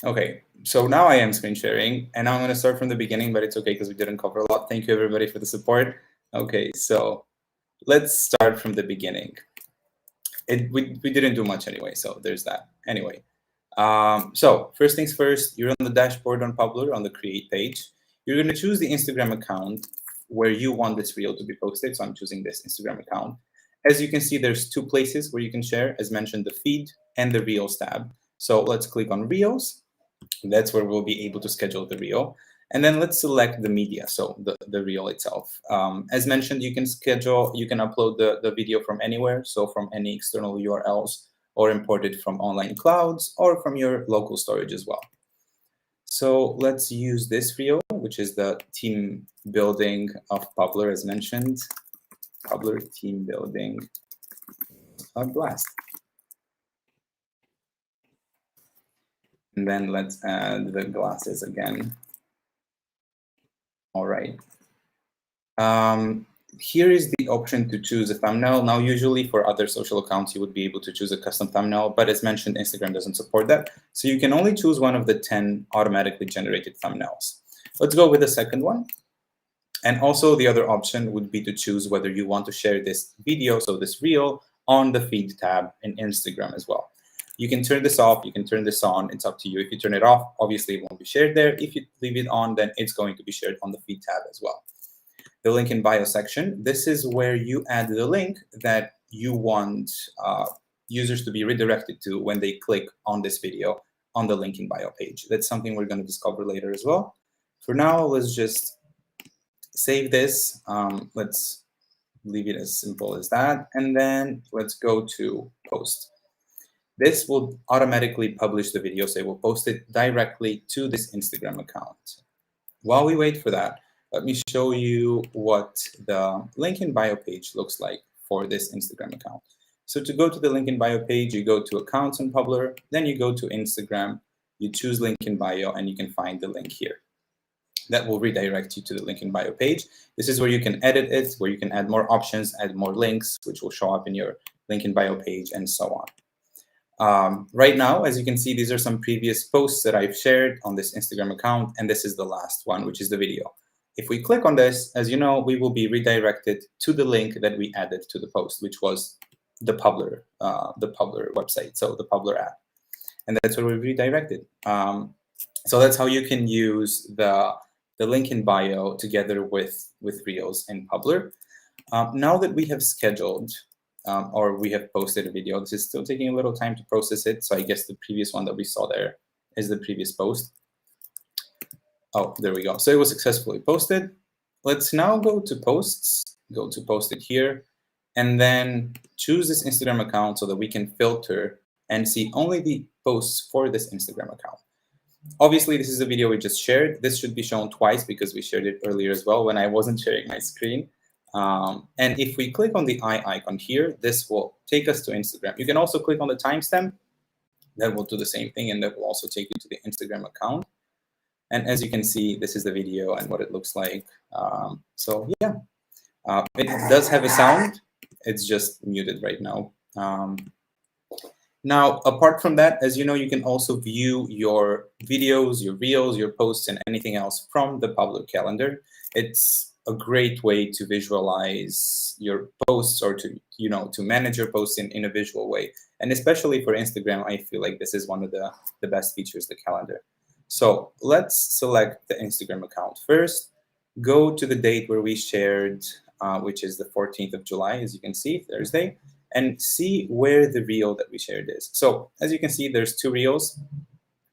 Okay, so now I am screen sharing, and I'm going to start from the beginning, but it's okay because we didn't cover a lot. Thank you, everybody, for the support. Okay, so let's start from the beginning. We didn't do much anyway, so there's that. Anyway, so first things first, you're on the dashboard on Publer on the create page. You're going to choose the Instagram account where you want this reel to be posted. So I'm choosing this Instagram account. As you can see, there's two places where you can share, as mentioned, the feed and the Reels tab. So let's click on Reels. That's where we'll be able to schedule the reel. And then let's select the media, so the reel itself. As mentioned, you can upload the video from anywhere, so from any external URLs, or import it from online clouds, or from your local storage as well. So let's use this reel, which is the team building of Publer, as mentioned. Publer team building blast. And then let's add the glasses again. All right. Here is the option to choose a thumbnail. Now, usually for other social accounts, you would be able to choose a custom thumbnail, but as mentioned, Instagram doesn't support that. So you can only choose one of the 10 automatically generated thumbnails. Let's go with the second one. And also the other option would be to choose whether you want to share this video, so this reel, on the feed tab in Instagram as well. You can turn this off, you can turn this on, it's up to you. If you turn it off, obviously it won't be shared there. If you leave it on, then it's going to be shared on the feed tab as well. The link in bio section, this is where you add the link that you want users to be redirected to when they click on this video on the link in bio page. That's something we're going to discover later as well. For now, let's just save this. Let's leave it as simple as that. And then let's go to post. This will automatically publish the video, so it will post it directly to this Instagram account. While we wait for that, let me show you what the link in bio page looks like for this Instagram account. So to go to the link in bio page, you go to accounts on Publer, then you go to Instagram, you choose link in bio, and you can find the link here. That will redirect you to the link in bio page. This is where you can edit it, where you can add more options, add more links, which will show up in your link in bio page, and so on. Right now, as you can see, these are some previous posts that I've shared on this Instagram account, and this is the last one, which is the video. If we click on this, as you know, we will be redirected to the link that we added to the post, which was the Publer website, so the Publer app. And that's where we're redirected. So that's how you can use the link in bio together with Reels in Publer. Now that we have scheduled or we have posted a video, this is still taking a little time to process it. So I guess the previous one that we saw there is the previous post. Oh, there we go. So it was successfully posted. Let's now go to posts, go to post it here, and then choose this Instagram account so that we can filter and see only the posts for this Instagram account. Obviously, this is a video we just shared. This should be shown twice because we shared it earlier as well when I wasn't sharing my screen. And if we click on the eye icon here, this will take us to Instagram. You can also click on the timestamp. That will do the same thing, and that will also take you to the Instagram account. And as you can see, this is the video and what it looks like. So yeah, it does have a sound. It's just muted right now. Now, apart from that, as you know, you can also view your videos, your reels, your posts, and anything else from the Publer calendar. It's a great way to visualize your posts or to manage your posts in a visual way. And especially for Instagram, I feel like this is one of the best features, the calendar. So let's select the Instagram account first, go to the date where we shared, which is the 14th of July, as you can see, Thursday, and see where the reel that we shared is. So as you can see, there's two reels,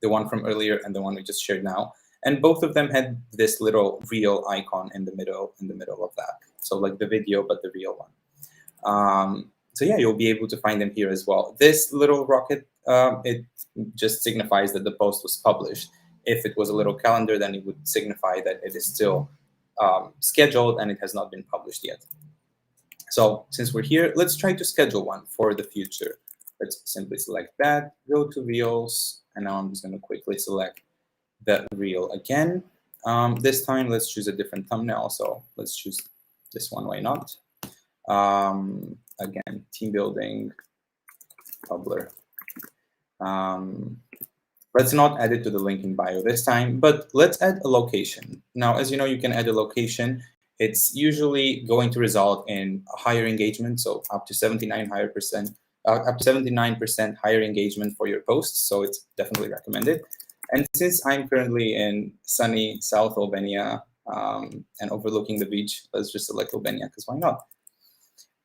the one from earlier and the one we just shared now. And both of them had this little reel icon in the middle of that. So like the video, but the real one. So yeah, you'll be able to find them here as well. This little rocket, it just signifies that the post was published. If it was a little calendar, then it would signify that it is still scheduled and it has not been published yet. So since we're here, let's try to schedule one for the future. Let's simply select that, go to Reels, and now I'm just going to quickly select the reel again. This time, let's choose a different thumbnail. So let's choose this one, why not? Again, team building, Publer. Let's not add it to the link in bio this time, but let's add a location. Now, as you know, you can add a location. It's usually going to result in higher engagement, so up to 79% higher engagement for your posts. So it's definitely recommended. And since I'm currently in sunny South Albania and overlooking the beach, let's just select Albania, because why not?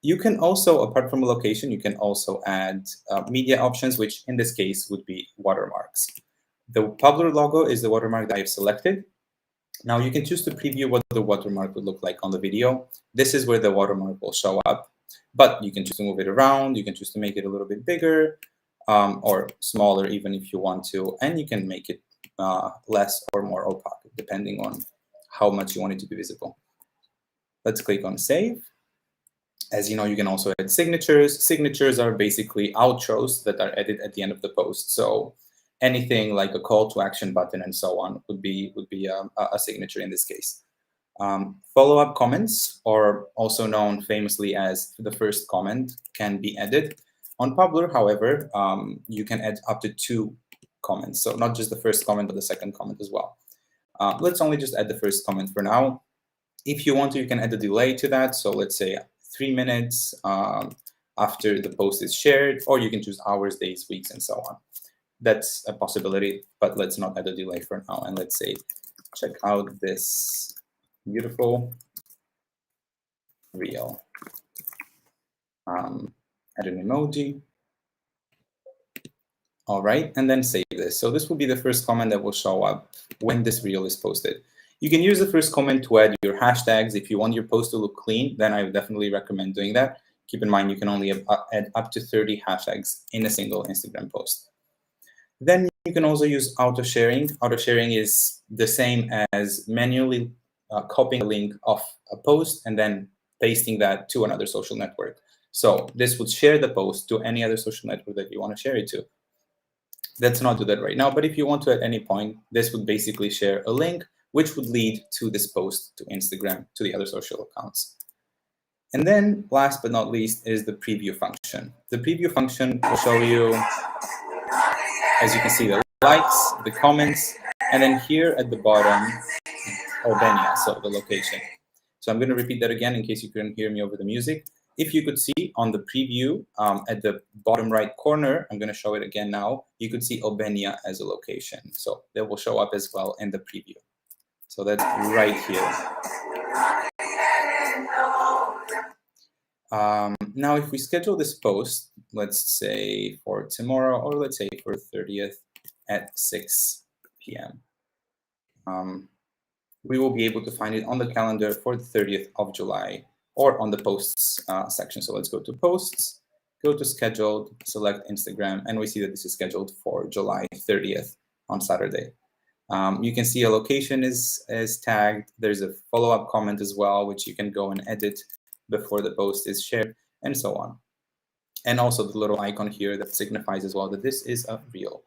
You can also, apart from a location, you can also add media options, which in this case would be watermarks. The Publer logo is the watermark that I've selected. Now you can choose to preview what the watermark would look like on the video. This is where the watermark will show up, but you can choose to move it around. You can choose to make it a little bit bigger or smaller even if you want to, and you can make it less or more opaque depending on how much you want it to be visible. Let's click on save. As you know, you can also add signatures. Signatures are basically outros that are added at the end of the post. So anything like a call to action button and so on would be a signature in this case. Follow-up comments, or also known famously as the first comment, can be added. On Publer, however, you can add up to 2 comments. So not just the first comment, but the second comment as well. Let's only just add the first comment for now. If you want to, you can add a delay to that. So let's say 3 minutes after the post is shared, or you can choose hours, days, weeks, and so on. That's a possibility, but let's not add a delay for now. And let's say, check out this beautiful reel. Add an emoji. All right, and then save this. So this will be the first comment that will show up when this reel is posted. You can use the first comment to add your hashtags. If you want your post to look clean, then I would definitely recommend doing that. Keep in mind, you can only add up to 30 hashtags in a single Instagram post. Then you can also use auto-sharing. Auto-sharing is the same as manually copying a link of a post and then pasting that to another social network. So this would share the post to any other social network that you want to share it to. Let's not do that right now, but if you want to at any point, this would basically share a link which would lead to this post to Instagram, to the other social accounts. And then last but not least is the preview function. The preview function will show you, as you can see, the likes, the comments, and then here at the bottom, Albania, so the location. So I'm going to repeat that again in case you couldn't hear me over the music. If you could see on the preview at the bottom right corner, I'm going to show it again now, you could see Albania as a location. So that will show up as well in the preview. So that's right here. Now, if we schedule this post, let's say for tomorrow, or let's say for 30th at 6 p.m., we will be able to find it on the calendar for the 30th of July or on the posts section. So let's go to posts, go to scheduled, select Instagram, and we see that this is scheduled for July 30th on Saturday. You can see a location is tagged. There's a follow-up comment as well, which you can go and edit before the post is shared, and so on. And also the little icon here that signifies as well that this is a reel.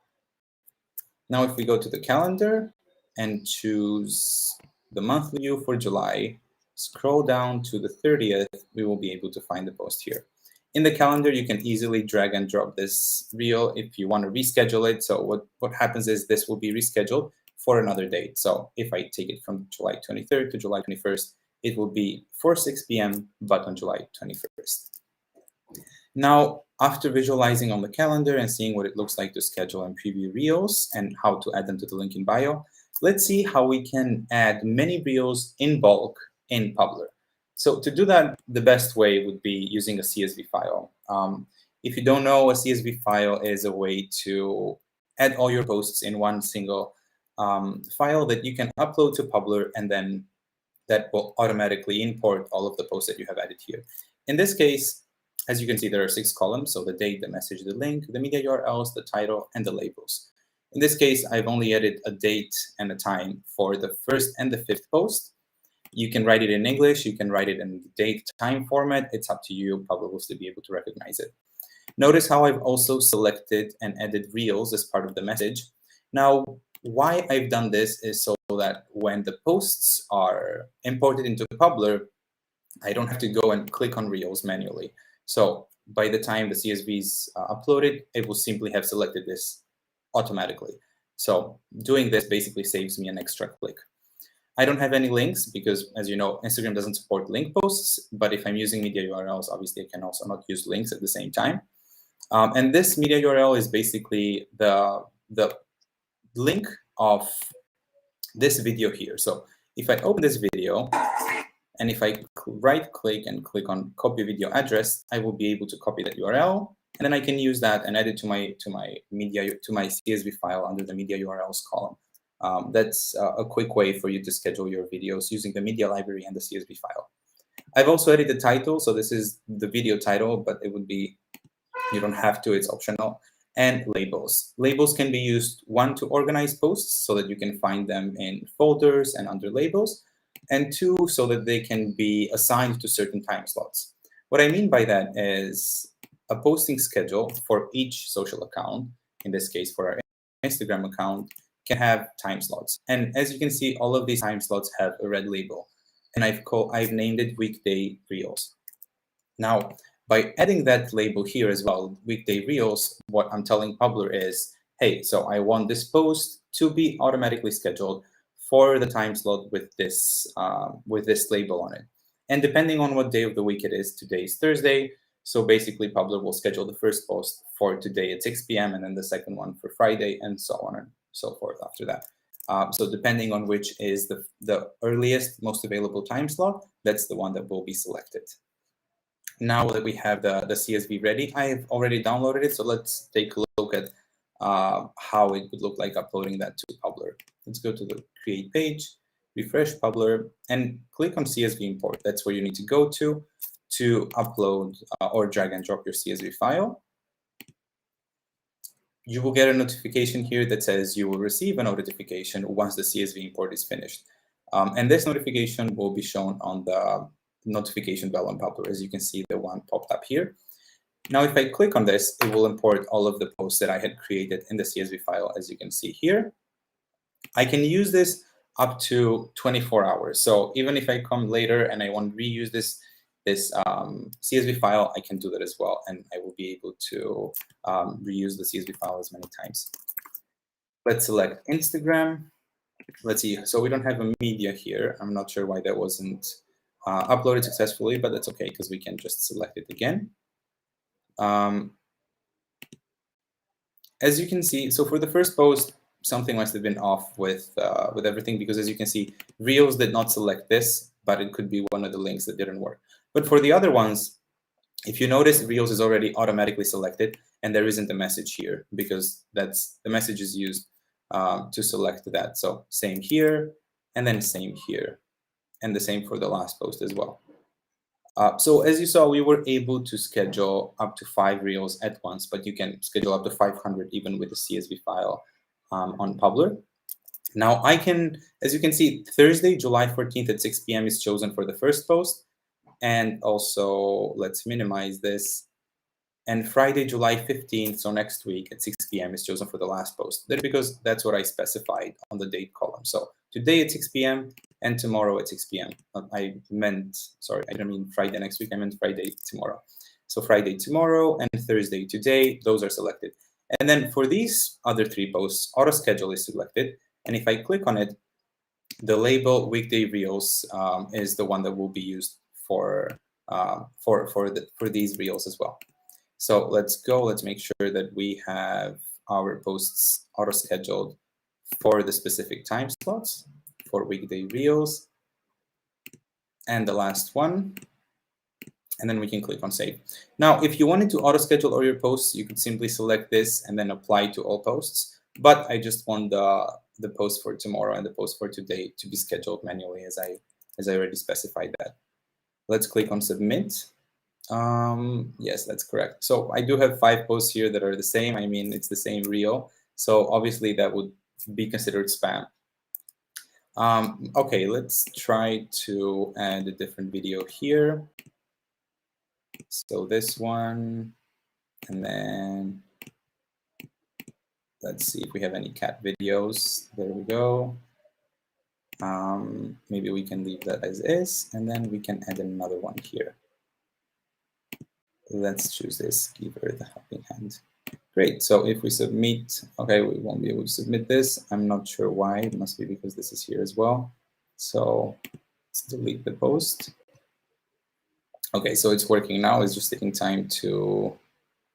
Now, if we go to the calendar and choose the monthly view for July, scroll down to the 30th, we will be able to find the post here. In the calendar, you can easily drag and drop this reel if you want to reschedule it. So what happens is this will be rescheduled for another date. So if I take it from July 23rd to July 21st, it will be for 6 p.m., but on July 21st. Now, after visualizing on the calendar and seeing what it looks like to schedule and preview reels and how to add them to the link in bio, let's see how we can add many reels in bulk in Publer. So to do that, the best way would be using a CSV file. If you don't know, a CSV file is a way to add all your posts in one single file that you can upload to Publer, and then that will automatically import all of the posts that you have added here. In this case, as you can see, there are 6 columns. So the date, the message, the link, the media URLs, the title, and the labels. In this case, I've only added a date and a time for the 1st and the 5th post. You can write it in English. You can write it in the date time format. It's up to you. Publer will still be able to recognize it. Notice how I've also selected and added reels as part of the message. Now, why I've done this is so that when the posts are imported into Publer, I don't have to go and click on reels manually. So by the time the CSV is uploaded, it will simply have selected this automatically. So doing this basically saves me an extra click. I don't have any links because, as you know, Instagram doesn't support link posts. But if I'm using media URLs, obviously I can also not use links at the same time. And this media URL is basically the link of this video here. So if I open this video, and if I right click and click on copy video address, I will be able to copy that URL, and then I can use that and add it to my CSV file under the media URLs column. That's a quick way for you to schedule your videos using the media library and the CSV file. I've also added the title, so this is the video title, but it would be, you don't have to, it's optional. And labels. Labels can be used, one, to organize posts so that you can find them in folders and under labels, and two, so that they can be assigned to certain time slots. What I mean by that is a posting schedule for each social account, in this case for our Instagram account, can have time slots. And as you can see, all of these time slots have a red label, and I've named it weekday reels. Now, by adding that label here as well, weekday reels, what I'm telling Publer is, hey, so I want this post to be automatically scheduled for the time slot with this label on it. And depending on what day of the week it is, today is Thursday, so basically Publer will schedule the first post for today at 6 p.m. and then the second one for Friday, and so on and so forth after that. So depending on which is the earliest, most available time slot, that's the one that will be selected. Now that we have the CSV ready, I have already downloaded it. So let's take a look at how it would look like uploading that to Publer. Let's go to the create page, refresh Publer, and click on CSV import. That's where you need to go to upload or drag and drop your CSV file. You will get a notification here that says you will receive a notification once the CSV import is finished. And this notification will be shown on the notification bell on Publer. As you can see, the one popped up here. Now, if I click on this, it will import all of the posts that I had created in the CSV file, as you can see here. I can use this up to 24 hours. So even if I come later and I want to reuse this CSV file, I can do that as well. And I will be able to reuse the CSV file as many times. Let's select Instagram. Let's see. So we don't have a media here. I'm not sure why that wasn't uploaded successfully, but that's okay because we can just select it again. As you can see, so for the first post, something must have been off with everything, because as you can see, Reels did not select this, but it could be one of the links that didn't work. But for the other ones, if you notice, Reels is already automatically selected, and there isn't a message here because the message is used to select that. So same here, and then same here, and the same for the last post as well. So as you saw, we were able to schedule up to 5 reels at once, but you can schedule up to 500 even with a CSV file on Publer. Now I can, as you can see, Thursday, July 14th at 6 p.m. is chosen for the first post. And also, let's minimize this. And Friday, July 15th, so next week at 6 p.m. is chosen for the last post. That's because that's what I specified on the date column. So today at 6 p.m. and tomorrow at 6 p.m. I didn't mean Friday next week, I meant Friday tomorrow. So Friday tomorrow and Thursday today, those are selected. And then for these other 3 posts, auto schedule is selected. And if I click on it, the label weekday reels is the one that will be used for these reels as well. So let's make sure that we have our posts auto-scheduled for the specific time slots for weekday reels. And the last one, and then we can click on save. Now, if you wanted to auto-schedule all your posts, you could simply select this and then apply to all posts. But I just want the post for tomorrow and the post for today to be scheduled manually, as I already specified that. Let's click on submit. Yes, that's correct. So I do have 5 posts here that are the same. I mean, it's the same reel. So obviously that would be considered spam. Okay, let's try to add a different video here. So this one, and then let's see if we have any cat videos. There we go. Maybe we can leave that as is, and then we can add another one here. Let's choose this, give her the helping hand. Great. So if we submit, okay, we won't be able to submit this. I'm not sure why. It must be because this is here as well. So let's delete the post. Okay, so it's working now. It's just taking time to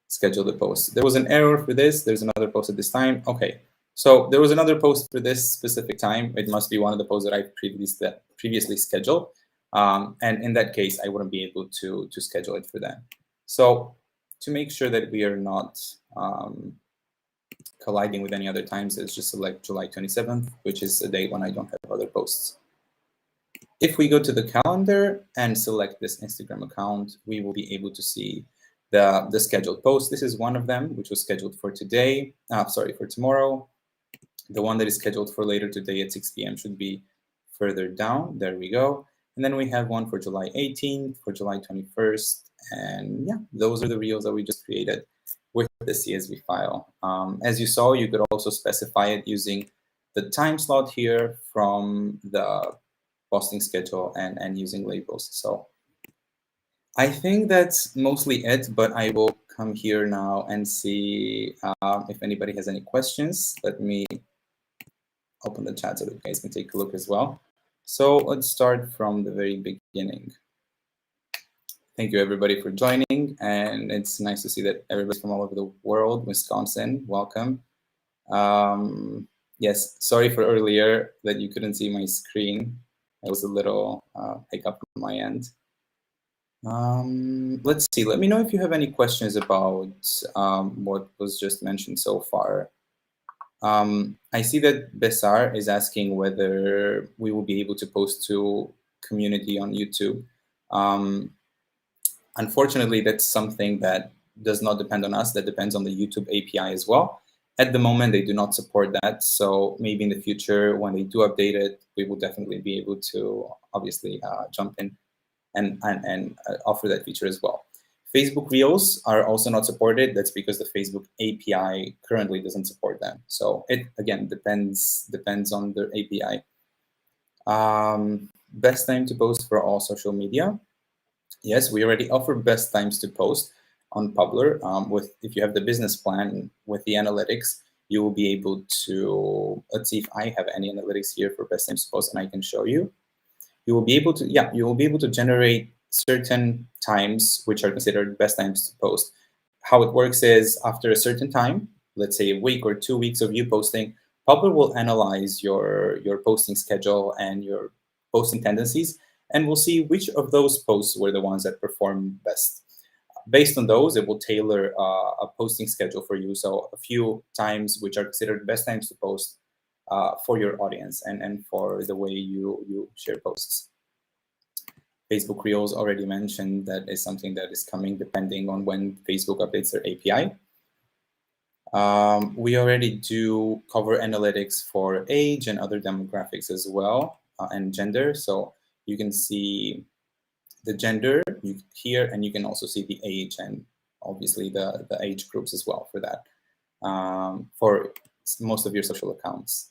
schedule the post. There was an error for this. There's another post at this time. Okay, so there was another post for this specific time. It must be one of the posts that I previously scheduled. And in that case, I wouldn't be able to schedule it for that. So to make sure that we are not colliding with any other times, let's just select July 27th, which is a date when I don't have other posts. If we go to the calendar and select this Instagram account, we will be able to see the scheduled post. This is one of them, which was scheduled for today, for tomorrow. The one that is scheduled for later today at 6 p.m. should be further down. There we go. And then we have one for July 18th, for July 21st. And yeah, those are the reels that we just created with the CSV file. As you saw, you could also specify it using the time slot here from the posting schedule and using labels. So I think that's mostly it, but I will come here now and see if anybody has any questions. Let me open the chat so that you guys can take a look as well. So let's start from the very beginning. Thank you everybody for joining, and it's nice to see that everybody's from all over the world. Wisconsin, welcome. Yes, sorry for earlier that you couldn't see my screen. It was a little hiccup on my end. Let's see. Let me know if you have any questions about what was just mentioned so far. I see that Besar is asking whether we will be able to post to community on YouTube. Unfortunately, that's something that does not depend on us. That depends on the YouTube API as well. At the moment, they do not support that. So maybe in the future, when they do update it, we will definitely be able to obviously jump in and offer that feature as well. Facebook Reels are also not supported. That's because the Facebook API currently doesn't support them. So it, again, depends on the API. Best time to post for all social media. Yes, we already offer best times to post on Publer. If you have the business plan with the analytics, you will be able to, let's see if I have any analytics here for best times to post, and I can show you. You will be able to generate certain times which are considered best times to post. How it works is after a certain time, let's say a week or 2 weeks of you posting, Publer will analyze your posting schedule and your posting tendencies, and we'll see which of those posts were the ones that perform best. Based on those, it will tailor a posting schedule for you. So a few times which are considered best times to post for your audience and for the way you share posts. Facebook Reels already mentioned that is something that is coming depending on when Facebook updates their API. We already do cover analytics for age and other demographics as well, and gender. So you can see the gender here, and you can also see the age and obviously the age groups as well for that, for most of your social accounts.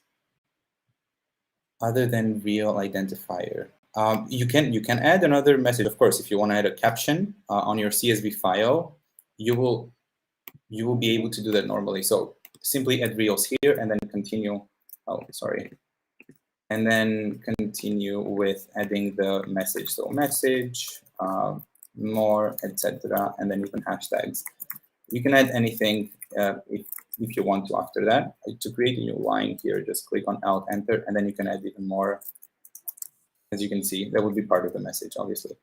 Other than real identifier, you can add another message. Of course, if you want to add a caption on your CSV file, you will be able to do that normally. So simply add reels here and then continue. Oh, sorry. And then continue with adding the message. So message, more, etc. And then you can hashtags. You can add anything if you want to after that. To create a new line here, just click on Alt, Enter, and then you can add even more. As you can see, that would be part of the message, obviously.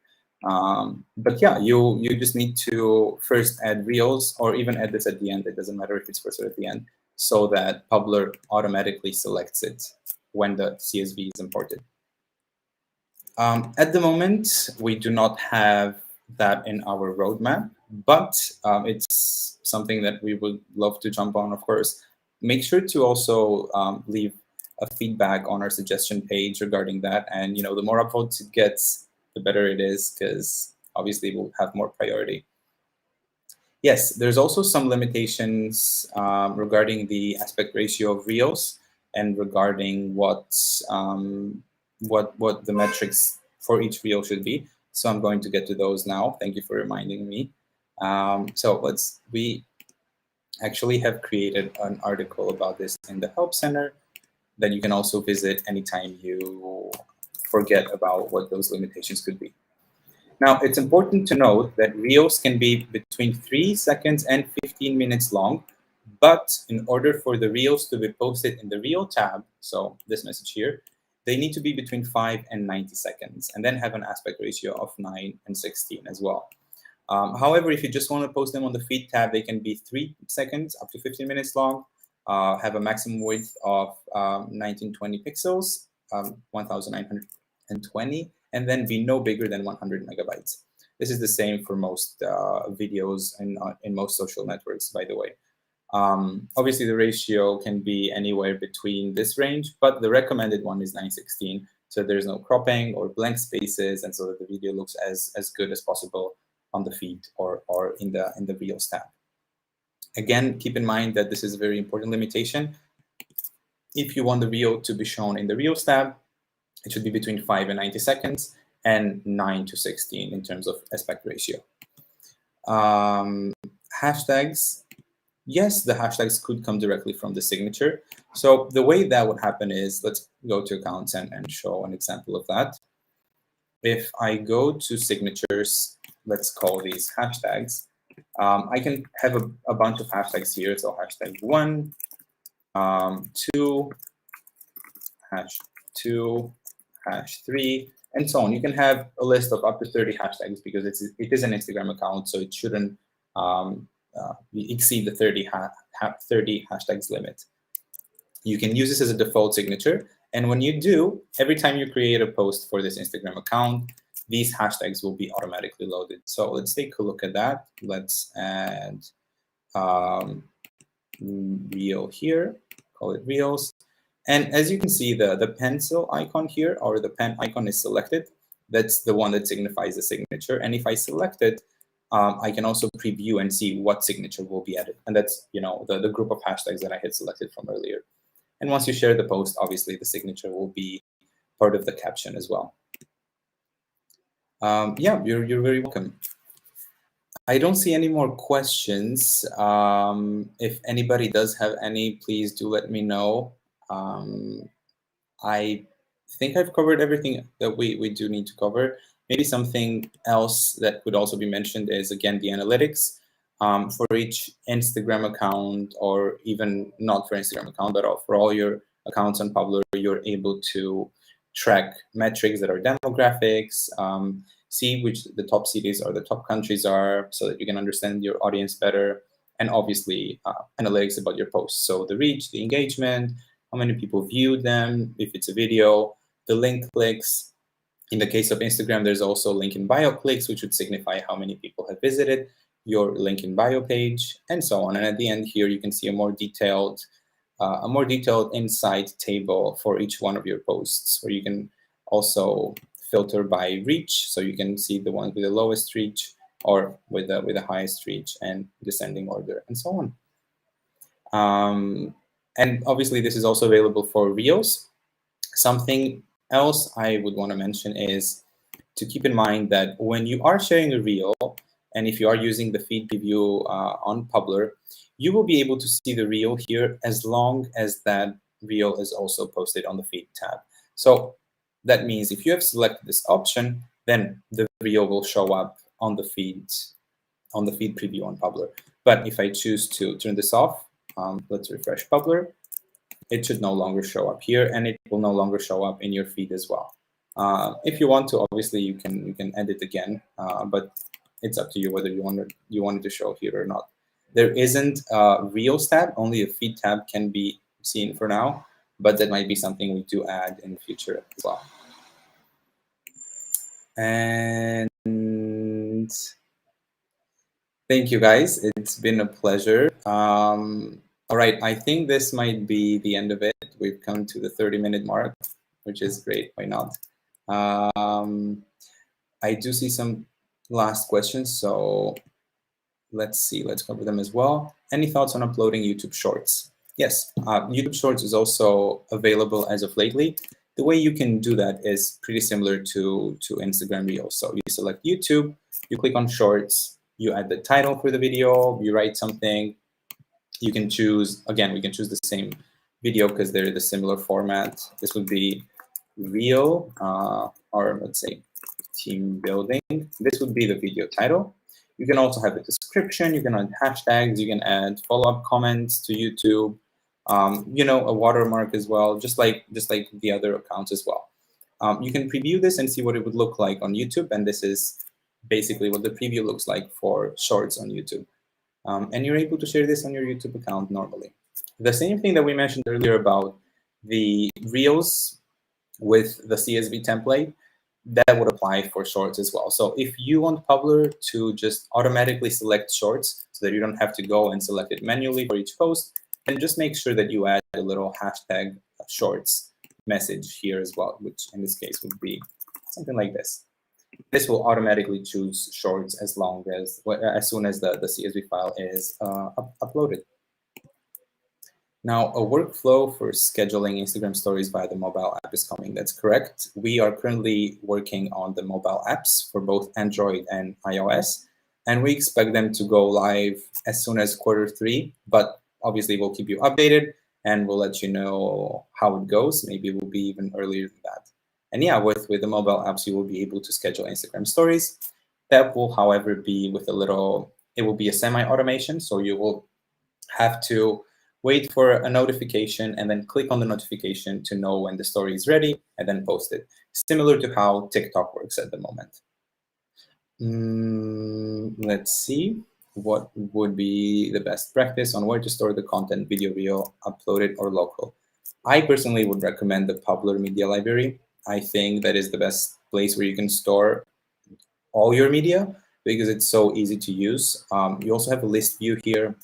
But yeah, you just need to first add reels, or even add this at the end. It doesn't matter if it's first or at the end, so that Publer automatically selects it when the CSV is imported. At the moment, we do not have that in our roadmap, but it's something that we would love to jump on, of course. Make sure to also leave a feedback on our suggestion page regarding that. And the more upvotes it gets, the better it is, because obviously we'll have more priority. Yes, there's also some limitations regarding the aspect ratio of reels and regarding what the metrics for each reel should be. So I'm going to get to those now. Thank you for reminding me. So actually have created an article about this in the Help Center that you can also visit anytime you forget about what those limitations could be. Now, it's important to note that reels can be between 3 seconds and 15 minutes long, but in order for the reels to be posted in the Reel tab, so this message here, they need to be between 5 and 90 seconds, and then have an aspect ratio of 9 and 16 as well. However, if you just want to post them on the Feed tab, they can be 3 seconds up to 15 minutes long, have a maximum width of 1920 pixels, 1920, and then be no bigger than 100 megabytes. This is the same for most videos in most social networks, by the way. Obviously, the ratio can be anywhere between this range, but the recommended one is 9:16, so there's no cropping or blank spaces, and so that the video looks as good as possible on the feed or in the Reels tab. Again, keep in mind that this is a very important limitation. If you want the reel to be shown in the Reels tab, it should be between 5 and 90 seconds and 9 to 16 in terms of aspect ratio. Hashtags. Yes, the hashtags could come directly from the signature. So the way that would happen is, let's go to accounts and show an example of that. If I go to signatures, let's call these hashtags. I can have a bunch of hashtags here. So hashtag 1, 2, #2, #3, and so on. You can have a list of up to 30 hashtags because it is an Instagram account, so it shouldn't exceed the 30 hashtags limit. You can use this as a default signature, and when you do, every time you create a post for this Instagram account, these hashtags will be automatically loaded. So let's take a look at that. Let's add reel here, call it reels. And as you can see, the pencil icon here, or the pen icon, is selected. That's the one that signifies the signature. And if I select it, I can also preview and see what signature will be added. And that's, the group of hashtags that I had selected from earlier. And once you share the post, obviously the signature will be part of the caption as well. Yeah, you're very welcome. I don't see any more questions. If anybody does have any, please do let me know. I think I've covered everything that we do need to cover. Maybe something else that could also be mentioned is, again, the analytics. For each Instagram account, or even not for Instagram account, but for all your accounts on Publer, you're able to track metrics that are demographics, see which the top cities or the top countries are, so that you can understand your audience better, and obviously analytics about your posts. So the reach, the engagement, how many people viewed them, if it's a video, the link clicks. In the case of Instagram, there's also link in bio clicks, which would signify how many people have visited your link in bio page, and so on. And at the end here, you can see a more detailed insight table for each one of your posts, where you can also filter by reach, so you can see the ones with the lowest reach or with the highest reach, and descending order, and so on. And obviously, this is also available for Reels. Something else I would want to mention is to keep in mind that when you are sharing a Reel, and if you are using the feed preview on Publer, you will be able to see the Reel here as long as that Reel is also posted on the feed tab. So that means if you have selected this option, then the Reel will show up on the feed preview on Publer. But if I choose to turn this off, let's refresh Publer, it should no longer show up here, and it will no longer show up in your feed as well. If you want to, obviously you can edit again, but it's up to you whether you want it to show here or not. There isn't a Reels tab, only a feed tab can be seen for now, but that might be something we do add in the future as well. And thank you, guys. It's been a pleasure. All right, I think this might be the end of it. We've come to the 30-minute mark, which is great. Why not? I do see some last questions, so let's see. Let's cover them as well. Any thoughts on uploading YouTube Shorts? Yes, YouTube Shorts is also available as of lately. The way you can do that is pretty similar to Instagram Reels. So you select YouTube, you click on Shorts, you add the title for the video, you write something, You can choose, again, we can choose the same video because they're the similar format. This would be Reel, or let's say team building. This would be the video title. You can also have a description. You can add hashtags. You can add follow-up comments to YouTube. You know, a watermark as well, just like the other accounts as well. You can preview this and see what it would look like on YouTube, and this is basically what the preview looks like for Shorts on YouTube. And you're able to share this on your YouTube account normally. The same thing that we mentioned earlier about the Reels with the CSV template, that would apply for Shorts as well. So if you want Publer to just automatically select Shorts so that you don't have to go and select it manually for each post, then just make sure that you add a little hashtag Shorts message here as well, which in this case would be something like this. This will automatically choose Shorts as soon as the CSV file is uploaded. Now, a workflow for scheduling Instagram stories via the mobile app is coming. That's correct. We are currently working on the mobile apps for both Android and iOS, and we expect them to go live as soon as Q3, but obviously we'll keep you updated and we'll let you know how it goes. Maybe it will be even earlier than that. And yeah, with the mobile apps, you will be able to schedule Instagram stories. That will, however, be with it will be a semi-automation, so you will have to wait for a notification and then click on the notification to know when the story is ready and then post it. Similar to how TikTok works at the moment. Let's see what would be the best practice on where to store the content, video reel, uploaded or local. I personally would recommend the Publer media library. I think that is the best place where you can store all your media because it's so easy to use. You also have a list view here.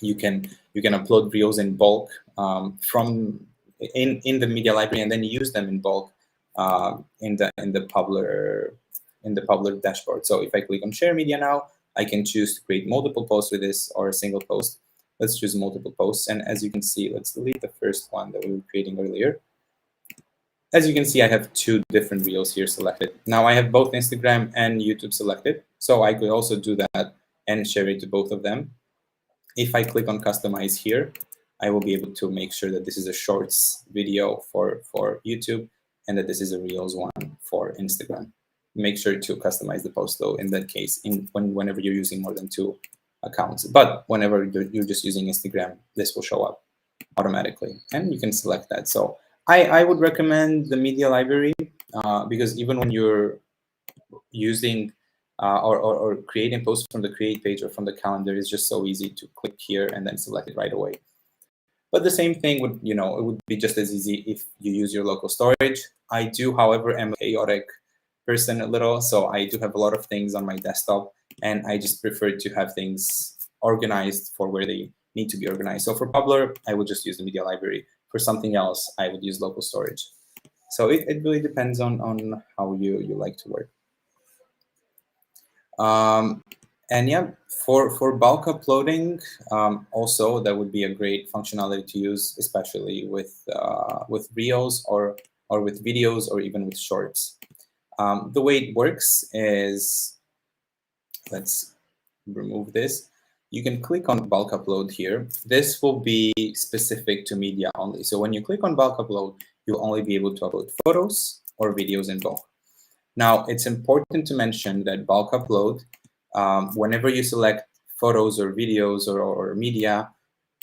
You can upload reels in bulk from in the media library and then use them in bulk in the Publer dashboard. So if I click on share media now, I can choose to create multiple posts with this or a single post. Let's choose multiple posts, and as you can see, let's delete the first one that we were creating earlier. As you can see, I have two different reels here selected. Now I have both Instagram and YouTube selected, so I could also do that and share it to both of them. If I click on customize here, I will be able to make sure that this is a shorts video for YouTube and that this is a reels one for Instagram. Make sure to customize the post though, in that case, whenever you're using more than two accounts. But whenever you're just using Instagram, this will show up automatically and you can select that. So I would recommend the media library because even when you're using or creating posts from the create page or from the calendar, is just so easy to click here and then select it right away. But the same thing would, it would be just as easy if you use your local storage. I do, however, am a chaotic person a little, so I do have a lot of things on my desktop, and I just prefer to have things organized for where they need to be organized. So for Publer, I would just use the media library. For something else, I would use local storage. So it really depends on how you like to work. And yeah, for bulk uploading, also that would be a great functionality to use, especially with reels or with videos or even with shorts. The way it works is, let's remove this. You can click on bulk upload here. This will be specific to media only. So when you click on bulk upload, you'll only be able to upload photos or videos in bulk. Now, it's important to mention that bulk upload, whenever you select photos or videos or media,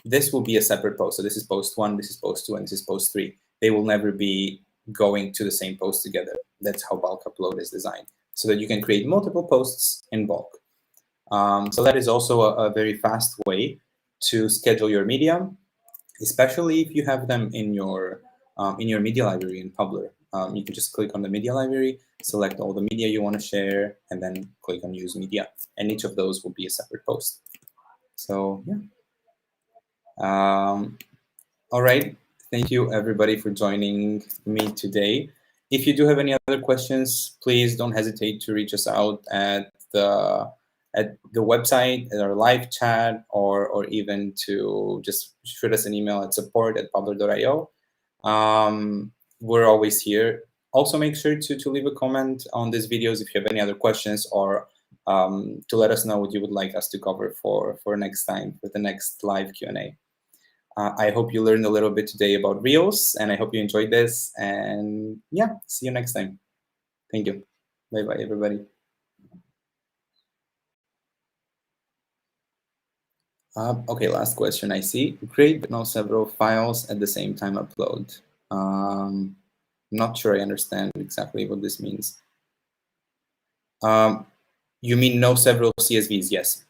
this will be a separate post. So this is post 1, this is post 2, and this is post 3. They will never be going to the same post together. That's how bulk upload is designed, so that you can create multiple posts in bulk. So that is also a very fast way to schedule your media, especially if you have them in your media library in Publer. You can just click on the media library, select all the media you want to share, and then click on use media. And each of those will be a separate post. So yeah. All right. Thank you everybody for joining me today. If you do have any other questions, please don't hesitate to reach us out at the website, at our live chat, or even to just shoot us an email at support@publer.io. We're always here. Also, make sure to leave a comment on these videos if you have any other questions or to let us know what you would like us to cover for next time, for the next live Q&A. I hope you learned a little bit today about Reels, and I hope you enjoyed this. And yeah, see you next time. Thank you. Bye-bye, everybody. Okay, last question I see. Great, but no several files at the same time upload. Not sure I understand exactly what this means. You mean no several CSVs? Yes,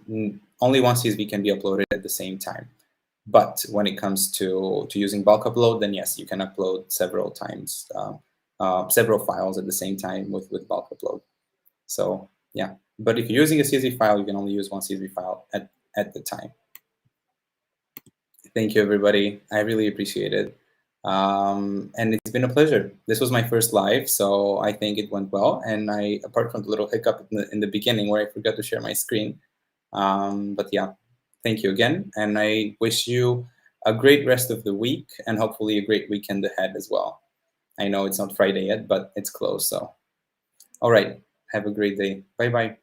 only one CSV can be uploaded at the same time. But when it comes to using bulk upload, then yes, you can upload several times, several files at the same time with bulk upload. So yeah, but if you're using a CSV file, you can only use one CSV file at the time. Thank you, everybody. I really appreciate it. And it's been a pleasure. This was my first live, so I think it went well. And apart from the little hiccup in the beginning where I forgot to share my screen, but yeah, thank you again. And I wish you a great rest of the week and hopefully a great weekend ahead as well. I know it's not Friday yet, but it's close. So, all right. Have a great day. Bye-bye.